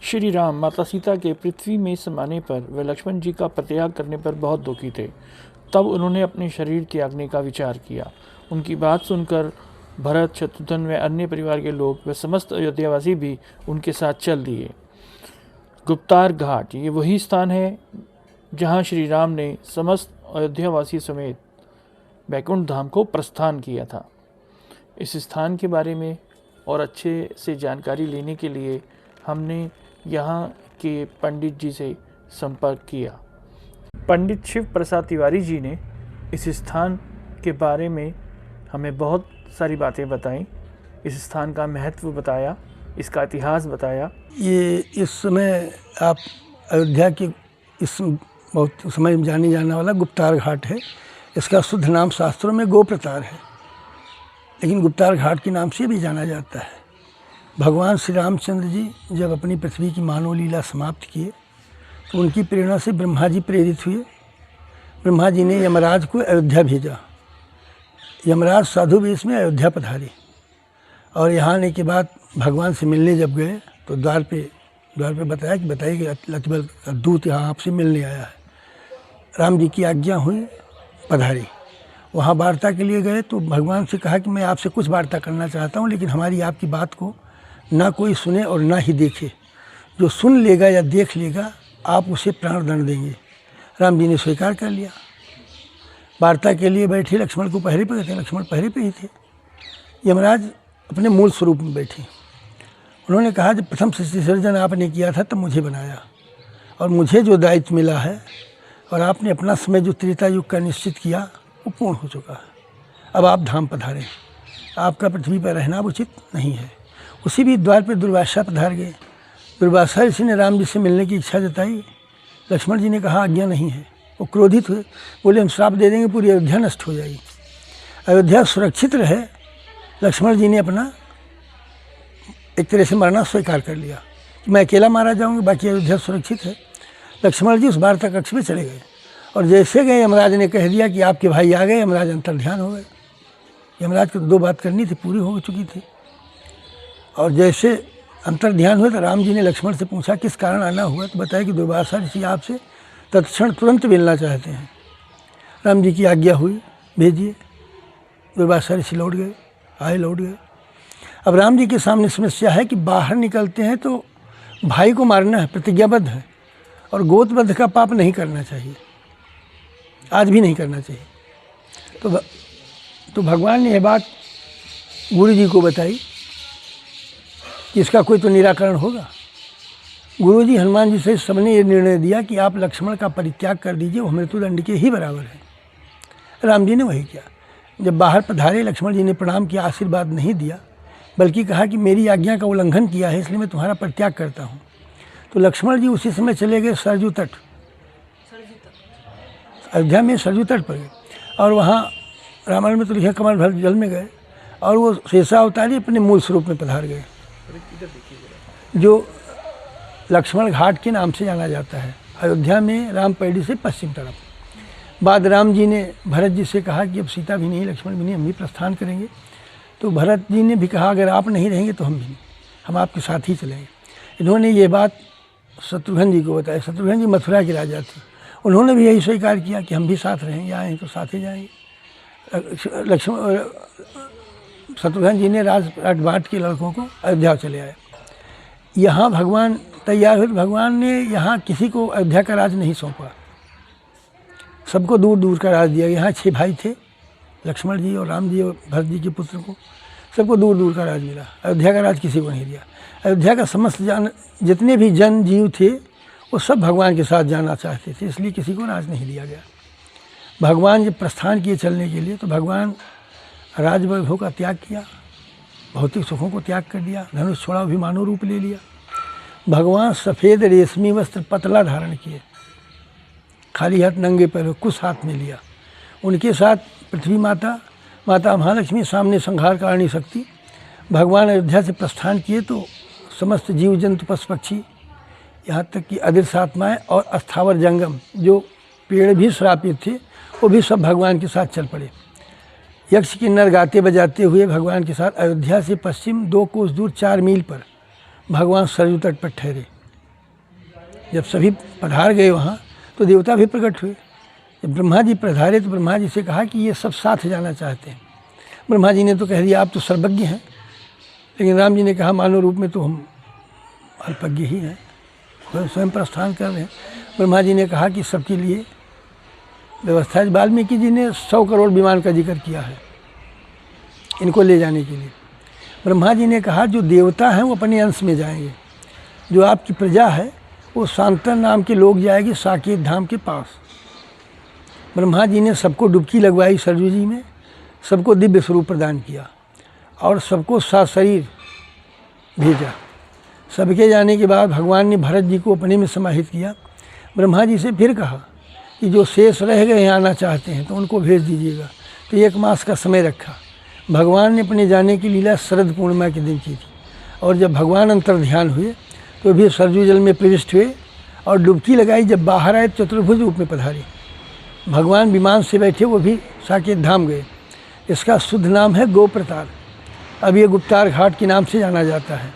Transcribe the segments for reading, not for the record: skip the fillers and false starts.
श्री राम माता सीता के पृथ्वी में समाने पर व लक्ष्मण जी का परित्याग करने पर बहुत दुखी थे। तब उन्होंने अपने शरीर त्यागने का विचार किया। उनकी बात सुनकर भरत, शत्रुघ्न व अन्य परिवार के लोग व समस्त अयोध्यावासी भी उनके साथ चल दिए। गुप्तार घाट ये वही स्थान है जहाँ श्री राम ने समस्त अयोध्यावासी समेत बैकुंठ धाम को प्रस्थान किया था। इस स्थान के बारे में और अच्छे से जानकारी लेने के लिए हमने यहाँ के पंडित जी से संपर्क किया। पंडित शिव प्रसाद तिवारी जी ने इस स्थान के बारे में हमें बहुत सारी बातें बताई, इस स्थान का महत्व बताया, इसका इतिहास बताया। ये इस समय आप अयोध्या के इस बहुत समय में जाने जाने वाला गुप्तार घाट है। इसका शुद्ध नाम शास्त्रों में गोप्रतार है, लेकिन गुप्तार घाट के नाम से भी जाना जाता है। भगवान श्री रामचंद्र जी जब अपनी पृथ्वी की मानव लीला समाप्त किए तो उनकी प्रेरणा से ब्रह्मा जी प्रेरित हुए। ब्रह्मा जी ने यमराज को अयोध्या भेजा। यमराज साधु वेश में अयोध्या पधारे और यहाँ आने के बाद भगवान से मिलने जब गए तो द्वार पे बताइए कि लक्ष्मण का दूत यहाँ आपसे मिलने आया है। राम जी की आज्ञा हुई, पधारे। वहाँ वार्ता के लिए गए तो भगवान से कहा कि मैं आपसे कुछ वार्ता करना चाहता हूँ, लेकिन हमारी आपकी बात को ना कोई सुने और ना ही देखे। जो सुन लेगा या देख लेगा आप उसे प्राण दंड देंगे। राम जी ने स्वीकार कर लिया। वार्ता के लिए बैठे, लक्ष्मण को पहरे पे थे, लक्ष्मण पहरे पे ही थे। यमराज अपने मूल स्वरूप में बैठे। उन्होंने कहा जब प्रथम सृष्टि सर्जन आपने किया था तब मुझे बनाया और मुझे जो दायित्व मिला है और आपने अपना समय जो त्रेता युग का निश्चित किया वो पूर्ण हो चुका है। अब आप धाम पधारें, आपका पृथ्वी पर रहना उचित नहीं है। उसी भी द्वार पर दुर्वासा पधार गए। दुर्वासा ऋषि ने राम जी से मिलने की इच्छा जताई। लक्ष्मण जी ने कहा आज्ञा नहीं है। वो क्रोधित हुए, बोले हम श्राप दे देंगे, पूरी अयोध्या नष्ट हो जाएगी। अयोध्या सुरक्षित रहे, लक्ष्मण जी ने अपना एक तरह से मरना स्वीकार कर लिया कि मैं अकेला मारा जाऊंगा, बाकी अयोध्या सुरक्षित है। लक्ष्मण जी उस वार्ता कक्ष में चले गए और जैसे गए यमराज ने कह दिया कि आपके भाई आ गए। यमराज अंतर्ध्यान हो गए। यमराज को दो बात करनी थी, पूरी हो चुकी थी। और जैसे अंतर्ध्यान हुए तो राम जी ने लक्ष्मण से पूछा किस कारण आना हुआ, तो बताया कि दुर्वासा ऋषि आपसे तत्क्षण तुरंत मिलना चाहते हैं। राम जी की आज्ञा हुई, भेजिए। दुर्वासा ऋषि लौट गए, लौट गए। अब राम जी के सामने समस्या है कि बाहर निकलते हैं तो भाई को मारना है, प्रतिज्ञाबद्ध है, और गोत्रवध का पाप नहीं करना चाहिए, आज भी नहीं करना चाहिए। तो भगवान ने यह बात गुरु जी को बताई कि इसका कोई तो निराकरण होगा। गुरु जी हनुमान जी से सबने ये निर्णय दिया कि आप लक्ष्मण का परित्याग कर दीजिए, वो मृत्युदंड के ही बराबर है। राम जी ने वही किया। जब बाहर पधारे, लक्ष्मण जी ने प्रणाम किया, आशीर्वाद नहीं दिया, बल्कि कहा कि मेरी आज्ञा का उल्लंघन किया है, इसलिए मैं तुम्हारा परित्याग करता हूँ। तो लक्ष्मण जी उसी समय चले गए सरजू तट, अयोध्या में सरजू तट पर गए और वहाँ रामायण में तो लिखा कमल भर जल में गए और वो शेषा अवतारी अपने मूल स्वरूप में पधार गए, जो लक्ष्मण घाट के नाम से जाना जाता है। अयोध्या में रामपैड़ी से पश्चिम तरफ। बाद राम जी ने भरत जी से कहा कि अब सीता भी नहीं, लक्ष्मण भी नहीं, हम भी प्रस्थान करेंगे। तो भरत जी ने भी कहा अगर आप नहीं रहेंगे तो हम भी नहीं, हम आपके साथ ही चलेंगे। इन्होंने ये बात शत्रुघ्न जी को बताया। शत्रुघ्न जी मथुरा के राजा थे, उन्होंने भी यही स्वीकार किया कि हम भी साथ रहेंगे, आए तो साथ ही जाएंगे। शत्रुघ्न जी ने राजपाट बांट के लड़कों को अयोध्या चले आए। यहाँ भगवान तैयार हुए। भगवान ने यहाँ किसी को अयोध्या का राज नहीं सौंपा, सबको दूर दूर का राज दिया। यहाँ 6 भाई थे, लक्ष्मण जी और राम जी और भरत जी के पुत्र को, सबको दूर दूर का राज मिला। अयोध्या का राज किसी को नहीं दिया। अयोध्या का समस्त जितने भी जन जीव थे वो सब भगवान के साथ जाना चाहते थे, इसलिए किसी को राज नहीं दिया गया। भगवान जब प्रस्थान किए चलने के लिए तो भगवान राज वैभव का त्याग किया, भौतिक सुखों को त्याग कर दिया, धनुष छोड़ा, भी मानव रूप ले लिया। भगवान सफ़ेद रेशमी वस्त्र पतला धारण किए, खाली हाथ नंगे पैरों, कुछ हाथ में लिया। उनके साथ पृथ्वी माता, माता महालक्ष्मी, सामने संहार कारणी शक्ति। भगवान अयोध्या से प्रस्थान किए तो समस्त जीव जंतु पशु पक्षी, यहाँ तक कि अदृश्य आत्माएँ और अस्थावर जंगम, जो पेड़ भी श्रापित थे, वो भी सब भगवान के साथ चल पड़े। यक्ष किन्नर गाते बजाते हुए भगवान के साथ अयोध्या से पश्चिम 2 कोस दूर 4 मील पर भगवान सरयू तट पर ठहरे। जब सभी पधार गए वहाँ तो देवता भी प्रकट हुए। जब ब्रह्मा जी पधारे तो ब्रह्मा जी से कहा कि ये सब साथ जाना चाहते हैं। ब्रह्मा जी ने तो कह दिया आप तो सर्वज्ञ हैं, लेकिन राम जी ने कहा मानव रूप में तो हम अल्पज्ञ ही हैं, स्वयं प्रस्थान कर रहे हैं। ब्रह्मा जी ने कहा कि सबके लिए व्यवस्था है। वाल्मीकि जी ने 100 करोड़ विमान का जिक्र किया है इनको ले जाने के लिए। ब्रह्मा जी ने कहा जो देवता हैं वो अपने अंश में जाएंगे, जो आपकी प्रजा है वो शांतन नाम के लोग जाएगी साकेत धाम के पास। ब्रह्मा जी ने सबको डुबकी लगवाई सरजू जी में, सबको दिव्य स्वरूप प्रदान किया और सबको सात शरीर भेजा। सबके जाने के बाद भगवान ने भरत जी को अपने में समाहित किया। ब्रह्मा जी से फिर कहा कि जो शेष रह गए आना चाहते हैं तो उनको भेज दीजिएगा। तो 1 मास का समय रखा। भगवान ने अपने जाने की लीला शरद पूर्णिमा के दिन की थी और जब भगवान अंतर ध्यान हुए तो भी सरजू जल में प्रविष्ट हुए और डुबकी लगाई। जब बाहर आए चतुर्भुज रूप में पधारे। भगवान विमान से बैठे वो भी साकेत धाम गए। इसका शुद्ध नाम है गोप्रतार। अब ये गुप्तार घाट के नाम से जाना जाता है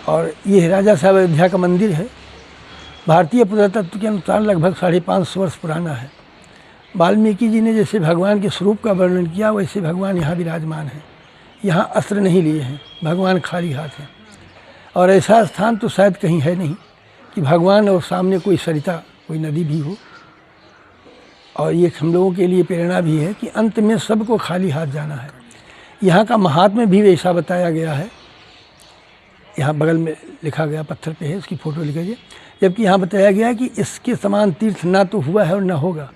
और ये राजा साहब अयोध्या का मंदिर है। भारतीय पुरातत्व के अनुसार लगभग 550 वर्ष पुराना है। वाल्मीकि जी ने जैसे भगवान के स्वरूप का वर्णन किया वैसे भगवान यहाँ विराजमान हैं। यहाँ अस्त्र नहीं लिए हैं, भगवान खाली हाथ हैं और ऐसा स्थान तो शायद कहीं है नहीं कि भगवान और सामने कोई सरिता कोई नदी भी हो। और ये हम लोगों के लिए प्रेरणा भी है कि अंत में सबको खाली हाथ जाना है। यहाँ का महात्म्य भी ऐसा बताया गया है, यहाँ बगल में लिखा गया पत्थर पे है, उसकी फ़ोटो लिखा गया। जबकि यहाँ बताया गया कि इसके समान तीर्थ ना तो हुआ है और ना होगा,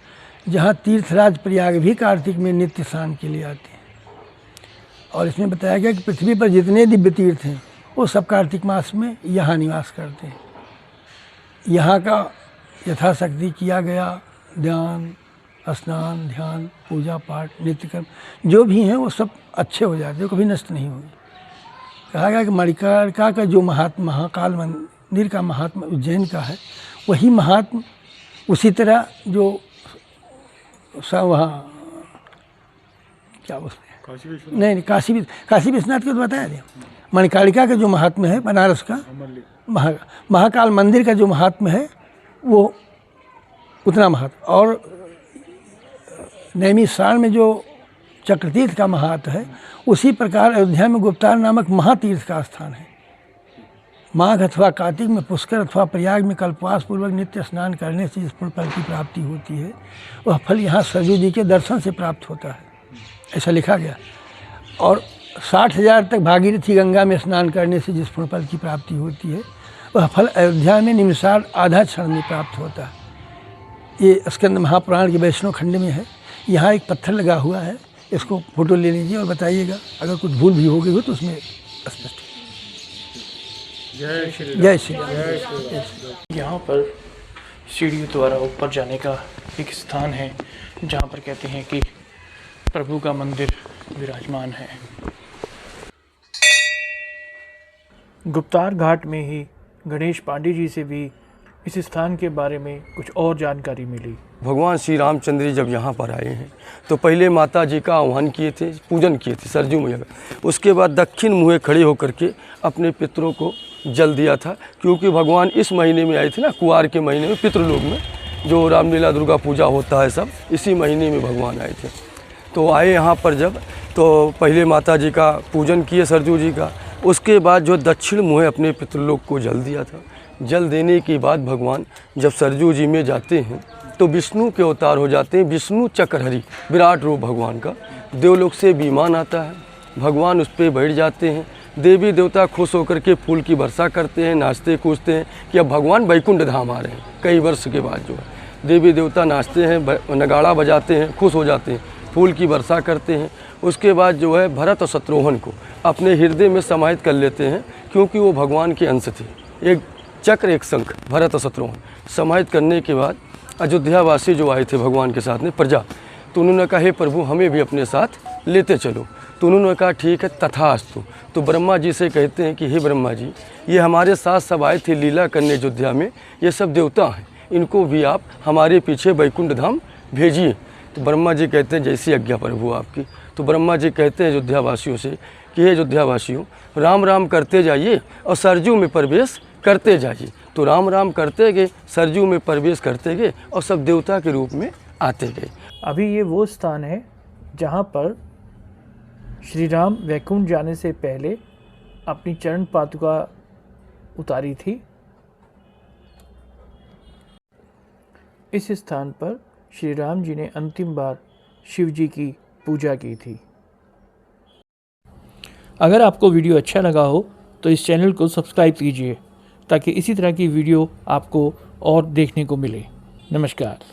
जहाँ तीर्थराज प्रयाग भी कार्तिक में नित्य स्नान के लिए आते हैं। और इसमें बताया गया कि पृथ्वी पर जितने दिव्य तीर्थ हैं वो सब कार्तिक मास में यहाँ निवास करते हैं। यहाँ का यथाशक्ति किया गया दान, स्नान, ध्यान, पूजा पाठ, नित्य कर्म जो भी हैं वो सब अच्छे हो जाते हैं, कभी नष्ट नहीं होंगे। कहा गया कि मणिकर्णिका का जो महाकाल मंदिर का महात्मा उज्जैन का है वही महात्मा उसी तरह जो वहाँ क्या बोलते हैं नहीं काशी विश्वनाथ को तो बताया दिया। मणिकर्णिका का जो महात्मा है बनारस का महाकाल मंदिर का जो महात्मा है वो उतना महात्मा। और नैमिषारण्य में जो चक्रतीर्थ का महात्मा है उसी प्रकार अयोध्या में गुप्तार नामक महातीर्थ का स्थान है। माघ अथवा कार्तिक में पुष्कर अथवा प्रयाग में कल्पवास पूर्वक नित्य स्नान करने से जिस फल की प्राप्ति होती है वह फल यहाँ सरजू जी के दर्शन से प्राप्त होता है, ऐसा लिखा गया। और 60,000 तक भागीरथी गंगा में स्नान करने से जिस फल की प्राप्ति होती है वह फल अयोध्या में निमिषार्ध आधा क्षण में प्राप्त होता है। ये स्कंद महापुराण के वैष्णव खंड में है। यहाँ एक पत्थर लगा हुआ है, इसको फोटो ले लीजिए और बताइएगा, अगर कुछ भूल भी हो गई हो तो उसमें स्पष्ट। जय श्री जय श्री राम। यहाँ पर सीढ़ियों द्वारा ऊपर जाने का एक स्थान है जहाँ पर कहते हैं कि प्रभु का मंदिर विराजमान है। गुप्तार घाट में ही गणेश पांडे जी से भी इस स्थान के बारे में कुछ और जानकारी मिली। भगवान श्री रामचंद्र जी जब यहाँ पर आए हैं तो पहले माता जी का आह्वान किए थे, पूजन किए थे सरजू मैया का। उसके बाद दक्षिण मुँहे खड़े होकर के अपने पितरों को जल दिया था, क्योंकि भगवान इस महीने में आए थे ना, कुआर के महीने में, पितृलोक में जो रामलीला दुर्गा पूजा होता है सब इसी महीने में भगवान आए थे। तो आए यहाँ पर जब तो पहले माता जी का पूजन किए सरजू जी का, उसके बाद जो दक्षिण मुँहे अपने पितृलोक को जल दिया था। जल देने के बाद भगवान जब सरजू जी में जाते हैं तो विष्णु के अवतार हो जाते हैं। विष्णु चक्रहरि विराट रूप भगवान का, देवलोक से विमान आता है, भगवान उस पर बैठ जाते हैं। देवी देवता खुश होकर के फूल की वर्षा करते हैं, नाचते कूदते हैं कि अब भगवान वैकुंठ धाम आ रहे हैं। कई वर्ष के बाद जो है देवी देवता नाचते हैं, नगाड़ा बजाते हैं, खुश हो जाते हैं, फूल की वर्षा करते हैं। उसके बाद जो है भरत और शत्रुघ्न को अपने हृदय में समाहित कर लेते हैं, क्योंकि वो भगवान के अंश थे। एक चक्र एक शंख, भरत और शत्रुघ्न समाहित करने के बाद अयोध्यावासी जो आए थे भगवान के साथ में प्रजा, तो उन्होंने कहा हे प्रभु हमें भी अपने साथ लेते चलो। तो उन्होंने कहा ठीक है तथास्तु। तो ब्रह्मा जी से कहते हैं कि हे ब्रह्मा जी, ये हमारे साथ सब आए थे लीला करने अयोध्या में, ये सब देवता हैं, इनको भी आप हमारे पीछे वैकुंठ धाम भेजिए। तो ब्रह्मा जी कहते हैं जैसी आज्ञा प्रभु आपकी। तो ब्रह्मा जी कहते हैं अयोध्यावासियों से कि हे अयोध्यावासियों, राम राम करते जाइए और सरजू में प्रवेश करते जाइए। तो राम राम करते गए, सरजू में प्रवेश करते गए और सब देवता के रूप में आते गए। अभी ये वो स्थान है जहाँ पर श्री राम वैकुंठ जाने से पहले अपनी चरण पादुका उतारी थी। इस स्थान पर श्री राम जी ने अंतिम बार शिव जी की पूजा की थी। अगर आपको वीडियो अच्छा लगा हो तो इस चैनल को सब्सक्राइब कीजिए ताकि इसी तरह की वीडियो आपको और देखने को मिले। नमस्कार।